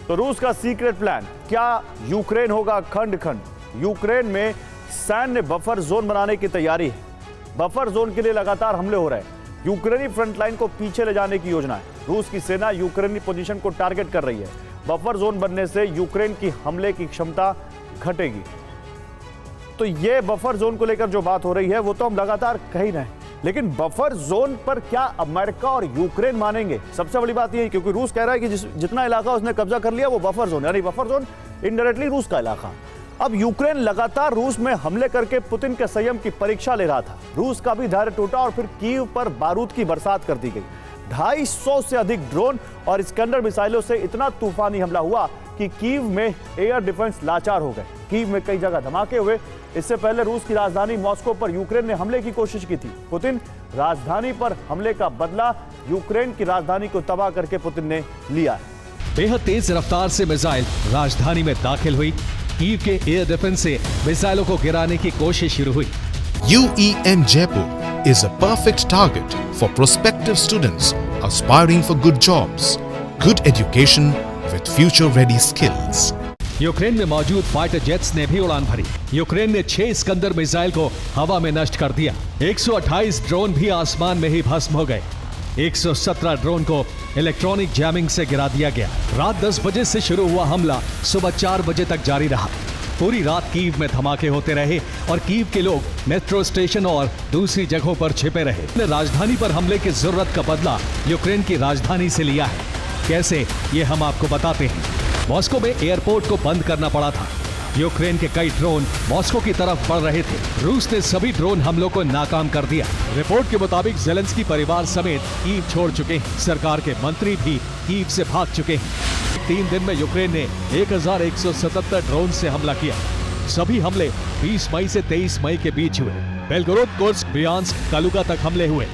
तो रूस का सीक्रेट प्लान क्या? यूक्रेन होगा खंड खंड। यूक्रेन में सैन्य बफर जोन बनाने की तैयारी है। बफर जोन के लिए लगातार हमले हो रहे हैं। यूक्रेनी फ्रंटलाइन को पीछे ले जाने की योजना है। रूस की सेना यूक्रेनी पोजीशन को टारगेट कर रही है। बफर जोन बनने से यूक्रेन की हमले की क्षमता घटेगी। तो ये बफर जोन को लेकर जो बात हो रही है वो तो हम लगातार कह ही रहे हैं, लेकिन बफर जोन पर क्या अमेरिका और यूक्रेन मानेंगे? सबसे बड़ी बात यह है क्योंकि रूस कह रहा है कि जितना इलाका उसने कब्जा कर लिया वो बफर जोन, यानी बफर जोन इनडायरेक्टली रूस का इलाका। अब यूक्रेन लगातार रूस में हमले करके पुतिन के संयम की परीक्षा ले रहा था। रूस का भी धैर्य टूटा और फिर कीव पर बारूद की बरसात कर दी गई। 250 से अधिक ड्रोन और इस्कंदर मिसाइलों से इतना तूफानी हमला हुआ कि कीव में एयर डिफेंस लाचार हो गए। कीव में कई जगह धमाके हुए। इससे पहले रूस की राजधानी मॉस्को पर यूक्रेन ने हमले की कोशिश की थी। पुतिन राजधानी पर हमले का बदला यूक्रेन की राजधानी को तबाह करके पुतिन ने लिया है। बेहद तेज रफ्तार से मिसाइल राजधानी में दाखिल हुई। कीव के एयर डिफेंस से मिसाइलों को गिराने की कोशिश शुरू हुई। UEM Jaipur is a perfect target for prospective students aspiring for good jobs, good education with future-ready skills. Ukraine में मौजूद फाइटर जेट्स ने भी उड़ान भरी। यूक्रेन ने 6 इस्कंदर मिसाइल को हवा में नष्ट कर दिया। 128 ड्रोन भी आसमान में ही भस्म हो गए। 117 ड्रोन को इलेक्ट्रॉनिक जैमिंग से गिरा दिया गया। रात 10 बजे से शुरू हुआ हमला सुबह 4 बजे तक जारी रहा। पूरी रात कीव में धमाके होते रहे और कीव के लोग मेट्रो स्टेशन और दूसरी जगहों पर छिपे रहे। राजधानी पर हमले की जरूरत का बदला यूक्रेन की राजधानी से लिया है। कैसे, ये हम आपको बताते हैं। मॉस्को में एयरपोर्ट को बंद करना पड़ा था। यूक्रेन के कई ड्रोन मॉस्को की तरफ बढ़ रहे थे। रूस ने सभी ड्रोन हमलों को नाकाम कर दिया। रिपोर्ट के मुताबिक जेलेंस्की परिवार समेत कीव छोड़ चुके हैं। सरकार के मंत्री भी कीव से भाग चुके हैं। 3 दिन में यूक्रेन ने 1177 ड्रोन से हमला किया। सभी हमले 20 मई से 23 मई के बीच हुए। बेलगोरोद, कुर्स्क, ब्रियांस्क, कालुगा तक हमले हुए।